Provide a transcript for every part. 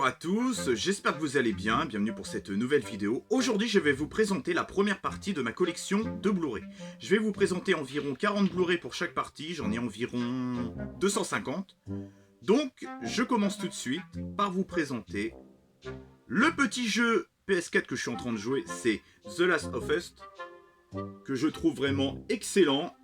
Bonjour à tous, j'espère que vous allez bien, bienvenue pour cette nouvelle vidéo. Aujourd'hui je vais vous présenter la première partie de ma collection de Blu-ray. Je vais vous présenter environ 40 Blu-ray pour chaque partie, j'en ai environ 250. Donc je commence tout de suite par vous présenter le petit jeu PS4 que je suis en train de jouer, c'est The Last of Us, que je trouve vraiment excellent.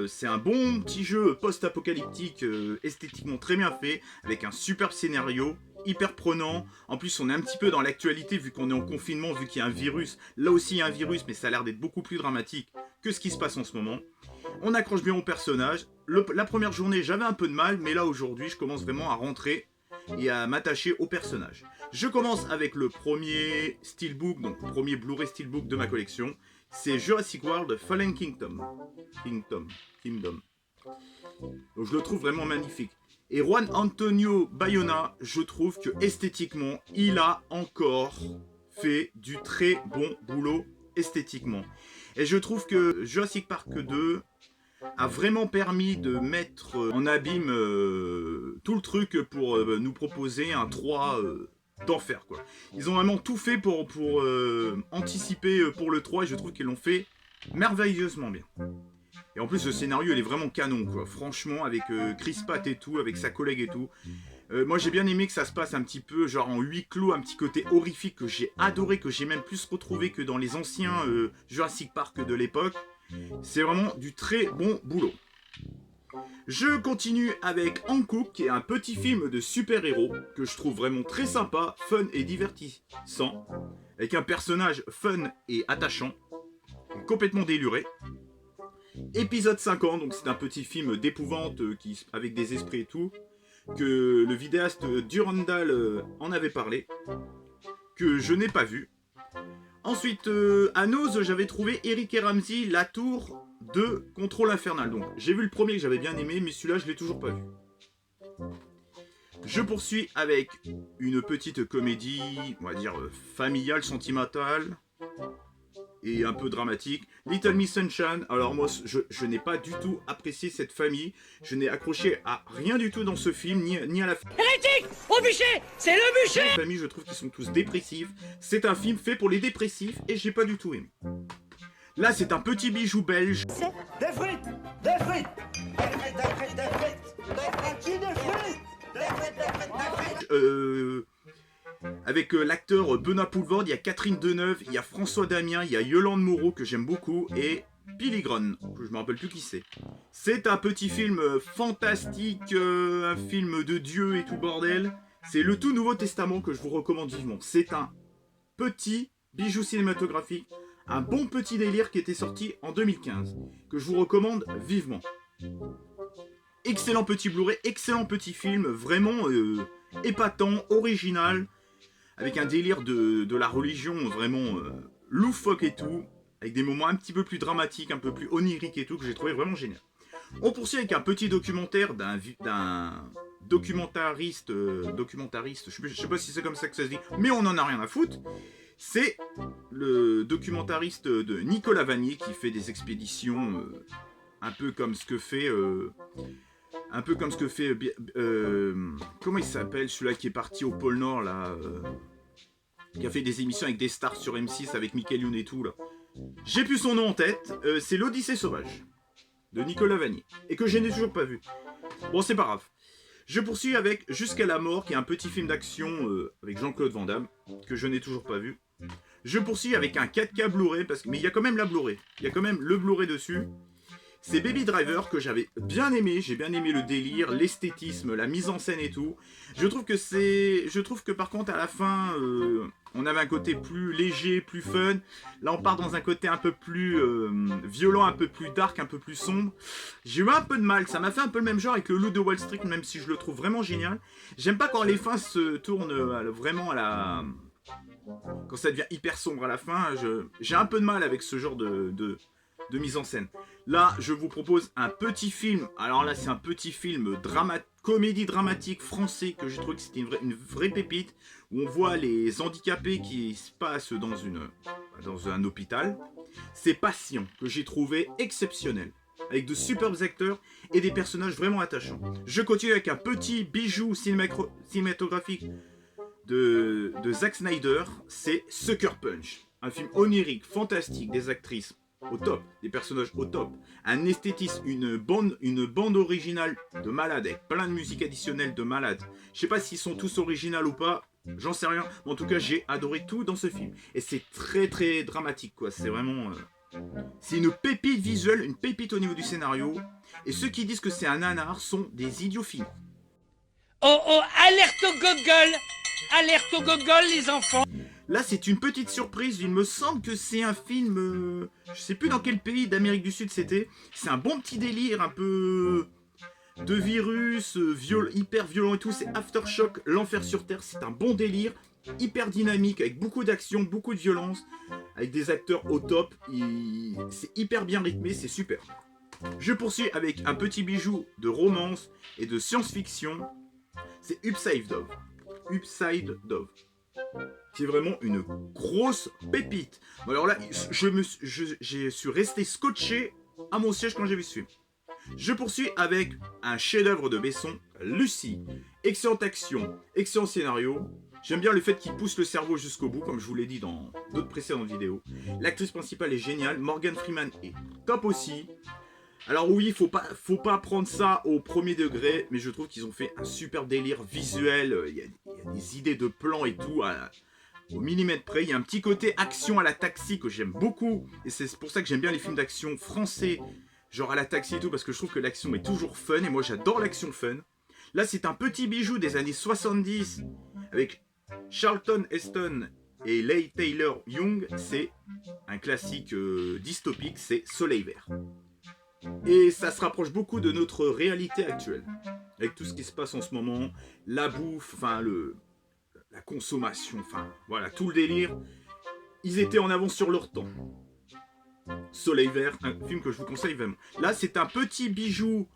C'est un bon petit jeu post-apocalyptique, esthétiquement très bien fait, avec un superbe scénario, hyper prenant. En plus on est un petit peu dans l'actualité vu qu'on est en confinement, vu qu'il y a un virus. Là aussi il y a un virus, mais ça a l'air d'être beaucoup plus dramatique que ce qui se passe en ce moment. On accroche bien au personnage. La première journée j'avais un peu de mal, mais là aujourd'hui je commence vraiment à rentrer et à m'attacher au personnage. Je commence avec le premier Steelbook, donc le premier Blu-ray Steelbook de ma collection. C'est Jurassic World Fallen Kingdom. Donc je le trouve vraiment magnifique. Et Juan Antonio Bayona, je trouve que esthétiquement, il a encore fait du très bon boulot esthétiquement. Et je trouve que Jurassic Park 2 a vraiment permis de mettre en abîme tout le truc pour nous proposer un 3 d'enfer, quoi. Ils ont vraiment tout fait pour anticiper pour le 3 et je trouve qu'ils l'ont fait merveilleusement bien. Et en plus le scénario il est vraiment canon, quoi. Franchement, avec Chris Pratt et tout, avec sa collègue et tout. Moi j'ai bien aimé que ça se passe un petit peu genre en huis clos, un petit côté horrifique que j'ai adoré, que j'ai même plus retrouvé que dans les anciens Jurassic Park de l'époque. C'est vraiment du très bon boulot. Je continue avec Hankook, qui est un petit film de super-héros que je trouve vraiment très sympa, fun et divertissant, avec un personnage fun et attachant, complètement déluré. Épisode 50, donc c'est un petit film d'épouvante avec des esprits et tout, que le vidéaste Durandal en avait parlé, que je n'ai pas vu. Ensuite, à Nose, j'avais trouvé Eric et Ramsey, La Tour de Contrôle Infernal. Donc, j'ai vu le premier que j'avais bien aimé, mais celui-là, je l'ai toujours pas vu. Je poursuis avec une petite comédie, on va dire, familiale, sentimentale, et un peu dramatique. Little Miss Sunshine. Alors moi, je n'ai pas du tout apprécié cette famille. Je n'ai accroché à rien du tout dans ce film, ni à la famille. Hérétique! Au bûcher! C'est le bûcher! La famille, je trouve qu'ils sont tous dépressifs. C'est un film fait pour les dépressifs et j'ai pas du tout aimé. Là, c'est un petit bijou belge. C'est des frites! Des frites! Des frites! Avec l'acteur Benoît Poulvorde, il y a Catherine Deneuve, il y a François Damien, il y a Yolande Moreau que j'aime beaucoup et Billy Grun, que je me rappelle plus qui c'est. C'est un petit film fantastique, un film de Dieu et tout bordel. C'est le tout Nouveau Testament que je vous recommande vivement. C'est un petit bijou cinématographique, un bon petit délire qui était sorti en 2015, que je vous recommande vivement. Excellent petit Blu-ray, excellent petit film, vraiment épatant, original, avec un délire de la religion vraiment loufoque et tout, avec des moments un petit peu plus dramatiques, un peu plus oniriques et tout, que j'ai trouvé vraiment génial. On poursuit avec un petit documentaire d'un documentariste, je sais pas si c'est comme ça que ça se dit, mais on en a rien à foutre. C'est le documentariste de Nicolas Vanier qui fait des expéditions un peu comme ce que fait... comment il s'appelle celui-là qui est parti au pôle Nord là, qui a fait des émissions avec des stars sur M6 avec Michael Youn et tout là. J'ai plus son nom en tête. C'est l'Odyssée sauvage de Nicolas Vanier et que je n'ai toujours pas vu. Bon, c'est pas grave. Je poursuis avec Jusqu'à la mort, qui est un petit film d'action avec Jean-Claude Van Damme que je n'ai toujours pas vu. Je poursuis avec un 4K Blu-ray mais il y a quand même la Blu-ray. Il y a quand même le Blu-ray dessus. C'est Baby Driver que j'avais bien aimé, j'ai bien aimé le délire, l'esthétisme, la mise en scène et tout. Je trouve que par contre à la fin, on avait un côté plus léger, plus fun. Là on part dans un côté un peu plus violent, un peu plus dark, un peu plus sombre. J'ai eu un peu de mal, ça m'a fait un peu le même genre avec le Loup de Wall Street, même si je le trouve vraiment génial. J'aime pas quand les fins se tournent vraiment à la... Quand ça devient hyper sombre à la fin, j'ai un peu de mal avec ce genre de mise en scène. Là, je vous propose un petit film. Alors là, c'est un petit film comédie dramatique français que j'ai trouvé que c'était une vraie pépite, où on voit les handicapés qui se passent dans un hôpital. C'est Patient, que j'ai trouvé exceptionnel, avec de superbes acteurs et des personnages vraiment attachants. Je continue avec un petit bijou cinématographique de Zack Snyder, c'est Sucker Punch. Un film onirique, fantastique, des actrices au top, des personnages au top, un esthétisme, une bande originale de malade, avec plein de musique additionnelle de malade. Je sais pas s'ils sont tous originales ou pas, j'en sais rien, mais en tout cas j'ai adoré tout dans ce film. Et c'est très très dramatique quoi, c'est vraiment... C'est une pépite visuelle, une pépite au niveau du scénario, et ceux qui disent que c'est un nanar sont des idiots finis. Oh oh, alerte au gogol! Alerte au gogol les enfants! Là, c'est une petite surprise. Il me semble que c'est un film... je sais plus dans quel pays d'Amérique du Sud c'était. C'est un bon petit délire, un peu... de virus, hyper violent et tout. C'est Aftershock, l'enfer sur Terre. C'est un bon délire, hyper dynamique, avec beaucoup d'action, beaucoup de violence, avec des acteurs au top. C'est hyper bien rythmé, c'est super. Je poursuis avec un petit bijou de romance et de science-fiction. C'est Upside Down. Upside Down. Qui est vraiment une grosse pépite. Bon, alors là, je suis resté scotché à mon siège quand j'ai vu ce film. Je poursuis avec un chef-d'œuvre de Besson, Lucie. Excellente action, excellent scénario. J'aime bien le fait qu'il pousse le cerveau jusqu'au bout, comme je vous l'ai dit dans d'autres précédentes vidéos. L'actrice principale est géniale, Morgan Freeman est top aussi. Alors oui, faut pas prendre ça au premier degré, mais je trouve qu'ils ont fait un super délire visuel. Il y a des idées de plans et tout, au millimètre près. Il y a un petit côté action à la Taxi que j'aime beaucoup, et c'est pour ça que j'aime bien les films d'action français, genre à la Taxi et tout, parce que je trouve que l'action est toujours fun, et moi j'adore l'action fun. Là, c'est un petit bijou des années 70, avec Charlton Heston et Leigh Taylor Young. C'est un classique dystopique, c'est Soleil Vert. Et ça se rapproche beaucoup de notre réalité actuelle, avec tout ce qui se passe en ce moment, la bouffe, enfin la consommation, enfin voilà, tout le délire. Ils étaient en avance sur leur temps. Soleil Vert, un film que je vous conseille vraiment. Là, c'est un petit bijou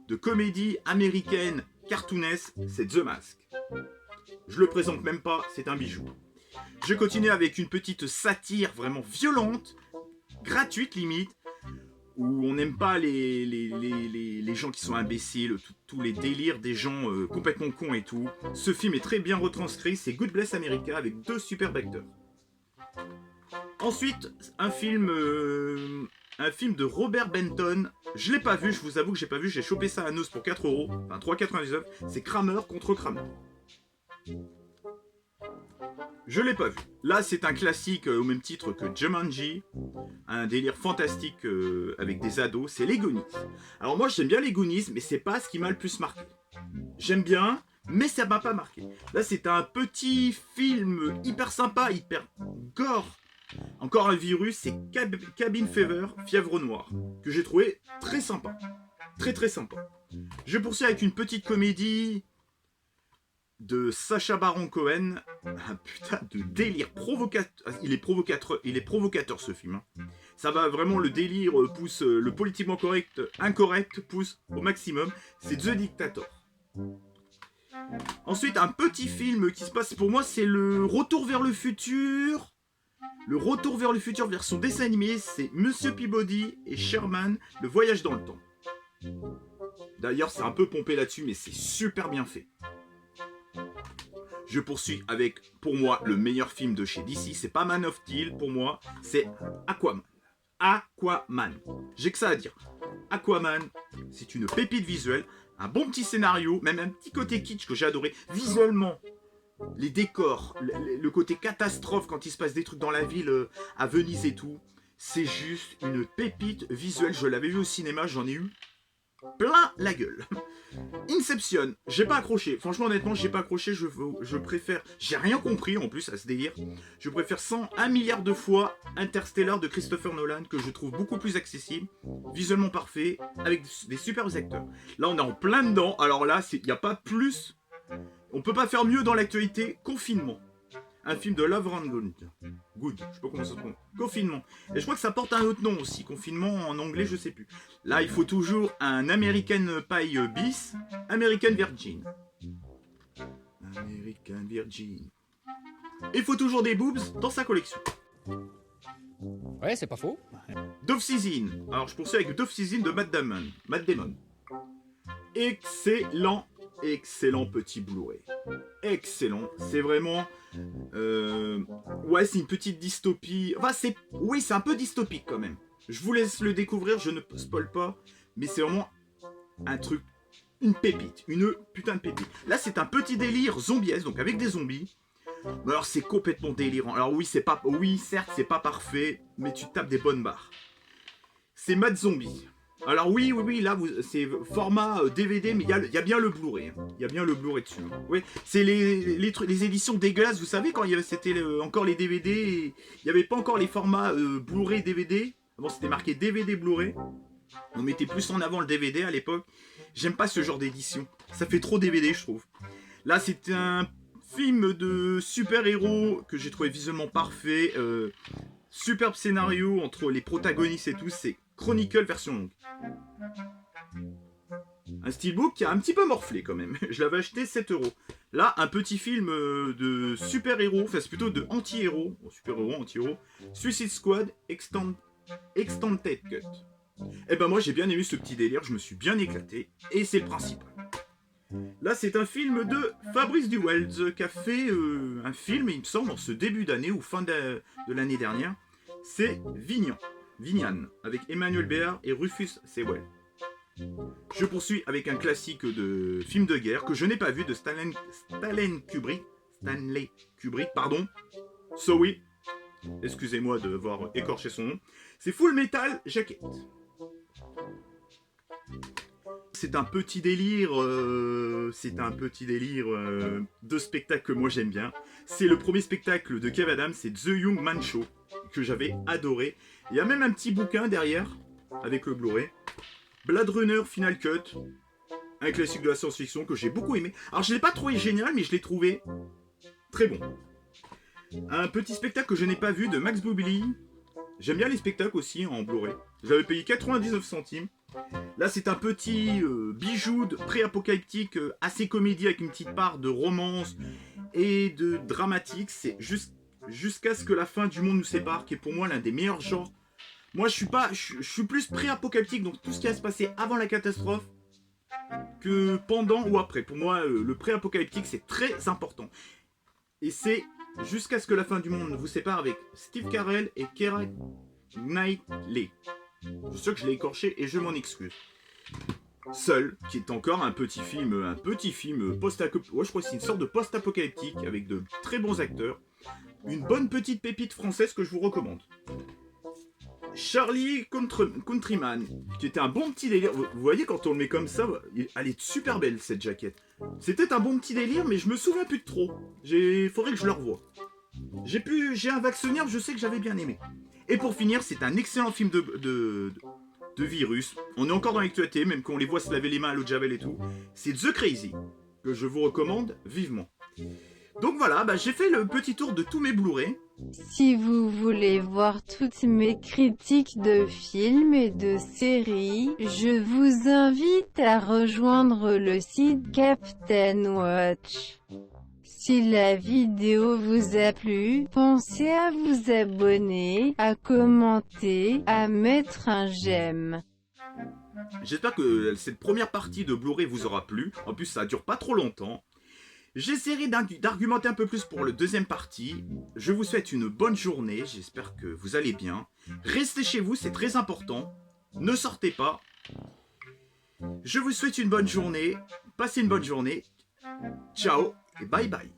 de comédie américaine cartoonesque, c'est The Mask. Je le présente même pas, c'est un bijou. Je continue avec une petite satire vraiment violente, gratuite limite, où on n'aime pas les gens qui sont imbéciles, tous les délires des gens complètement cons et tout. Ce film est très bien retranscrit, c'est God Bless America avec 2 superbes acteurs. Ensuite, un film de Robert Benton. Je l'ai pas vu, je vous avoue que j'ai pas vu, j'ai chopé ça à Neus pour 4€, enfin 3,99€. C'est Kramer contre Kramer. Je l'ai pas vu. Là, c'est un classique au même titre que Jumanji, un délire fantastique avec des ados, c'est les Goonies. Alors moi, j'aime bien les Goonies, mais c'est pas ce qui m'a le plus marqué. J'aime bien, mais ça m'a pas marqué. Là, c'est un petit film hyper sympa, hyper gore. Encore un virus, c'est Cabin Fever, fièvre noire, que j'ai trouvé très sympa. Très très sympa. Je poursuis avec une petite comédie de Sacha Baron Cohen, un putain de délire provocateur. Il est provocateur ce film. Ça va vraiment, le délire pousse, le politiquement incorrect pousse au maximum. C'est The Dictator. Ensuite, un petit film qui se passe pour moi, c'est le Retour vers le futur. Le Retour vers le futur version dessin animé, c'est Monsieur Peabody et Sherman, le voyage dans le temps. D'ailleurs, c'est un peu pompé là-dessus, mais c'est super bien fait. Je poursuis avec, pour moi, le meilleur film de chez DC. C'est pas Man of Steel, pour moi, c'est Aquaman. Aquaman. J'ai que ça à dire. Aquaman, c'est une pépite visuelle, un bon petit scénario, même un petit côté kitsch que j'ai adoré. Visuellement, les décors, le côté catastrophe quand il se passe des trucs dans la ville, à Venise et tout, c'est juste une pépite visuelle. Je l'avais vu au cinéma, j'en ai eu plein la gueule. Inception, j'ai pas accroché. Franchement, honnêtement, j'ai pas accroché. Je préfère. J'ai rien compris en plus à ce délire. Je préfère 101 milliards de fois Interstellar de Christopher Nolan, que je trouve beaucoup plus accessible, visuellement parfait, avec des super acteurs. Là, on est en plein dedans. Alors là, il n'y a pas plus. On peut pas faire mieux dans l'actualité. Confinement. Un film de Love and Good. Je sais pas comment ça se prononce. Confinement. Et je crois que ça porte un autre nom aussi. Confinement en anglais, je sais plus. Là, il faut toujours un American Pie bis. American Virgin. American Virgin. Il faut toujours des boobs dans sa collection. Ouais, c'est pas faux. Dove Season. Alors, je poursuis avec Dove Season de Matt Damon. Excellent excellent petit Blu-ray. Excellent. C'est vraiment... ouais, c'est une petite dystopie. Enfin, oui, c'est un peu dystopique quand même. Je vous laisse le découvrir, je ne spoil pas. Mais c'est vraiment un truc... Une pépite. Une putain de pépite. Là, c'est un petit délire zombiesque, donc avec des zombies. Mais alors, c'est complètement délirant. Alors oui, certes, c'est pas parfait, mais tu tapes des bonnes barres. C'est Mad Zombie. Alors oui, là, c'est format DVD, mais il y a bien le Blu-ray. Il y a bien le Blu-ray dessus. Oui, c'est les éditions dégueulasses, vous savez, quand c'était encore les DVD, il n'y avait pas encore les formats Blu-ray DVD. Avant, c'était marqué DVD Blu-ray. On mettait plus en avant le DVD à l'époque. J'aime pas ce genre d'édition. Ça fait trop DVD, je trouve. Là, c'est un film de super-héros que j'ai trouvé visuellement parfait. Superbe scénario entre les protagonistes et tout. C'est Chronicle version longue. Un steelbook qui a un petit peu morflé quand même. Je l'avais acheté 7 €. Là, un petit film de super-héros. Enfin, c'est plutôt de anti-héros. Bon, super-héros, anti-héros. Suicide Squad Extended Cut. Et ben moi j'ai bien aimé ce petit délire, je me suis bien éclaté, et c'est le principal. Là c'est un film de Fabrice Duwelz qui a fait un film, il me semble, en ce début d'année ou fin de l'année dernière. C'est Vignan, avec Emmanuel Béard et Rufus Sewell. Je poursuis avec un classique de film de guerre que je n'ai pas vu, de Stanley Kubrick, pardon. So oui, excusez-moi de voir écorché son nom. C'est Full Metal Jacket. C'est un petit délire, de spectacle que moi j'aime bien. C'est le premier spectacle de Kev Adams, c'est The Young Man Show, que j'avais adoré. Il y a même un petit bouquin derrière, avec le Blu-ray. Blade Runner Final Cut, un classique de la science-fiction que j'ai beaucoup aimé. Alors je ne l'ai pas trouvé génial, mais je l'ai trouvé très bon. Un petit spectacle que je n'ai pas vu de Max Boublil. J'aime bien les spectacles aussi en Blu-ray. J'avais payé 99 centimes. Là, c'est un petit bijou pré-apocalyptique, assez comédie, avec une petite part de romance et de dramatique. C'est jusqu'à ce que la fin du monde nous sépare, qui est pour moi l'un des meilleurs genres. Moi, je suis plus pré-apocalyptique, donc tout ce qui va se passer avant la catastrophe que pendant ou après. Pour moi, le pré-apocalyptique, c'est très important. Et c'est jusqu'à ce que la fin du monde vous sépare avec Steve Carell et Keira Knightley. Je suis sûr que je l'ai écorché et je m'en excuse. Seul, qui est encore un petit film post-apocalyptique. Ouais, je crois que c'est une sorte de post-apocalyptique avec de très bons acteurs. Une bonne petite pépite française que je vous recommande. Charlie Countryman, qui était un bon petit délire. Vous voyez, quand on le met comme ça, elle est super belle cette jaquette. C'était un bon petit délire, mais je me souviens plus de trop. Faudrait que je le revoie. J'ai un vague souvenir, je sais que j'avais bien aimé. Et pour finir, c'est un excellent film de virus. On est encore dans l'actualité, même quand on les voit se laver les mains à l'eau de Javel et tout. C'est The Crazy, que je vous recommande vivement. Donc voilà, j'ai fait le petit tour de tous mes Blu-ray. Si vous voulez voir toutes mes critiques de films et de séries, je vous invite à rejoindre le site Captain Watch. Si la vidéo vous a plu, pensez à vous abonner, à commenter, à mettre un j'aime. J'espère que cette première partie de Blu-ray vous aura plu. En plus, ça dure pas trop longtemps. J'essaierai d'argumenter un peu plus pour le deuxième partie. Je vous souhaite une bonne journée, j'espère que vous allez bien. Restez chez vous, c'est très important. Ne sortez pas. Je vous souhaite une bonne journée. Passez une bonne journée. Ciao et bye bye.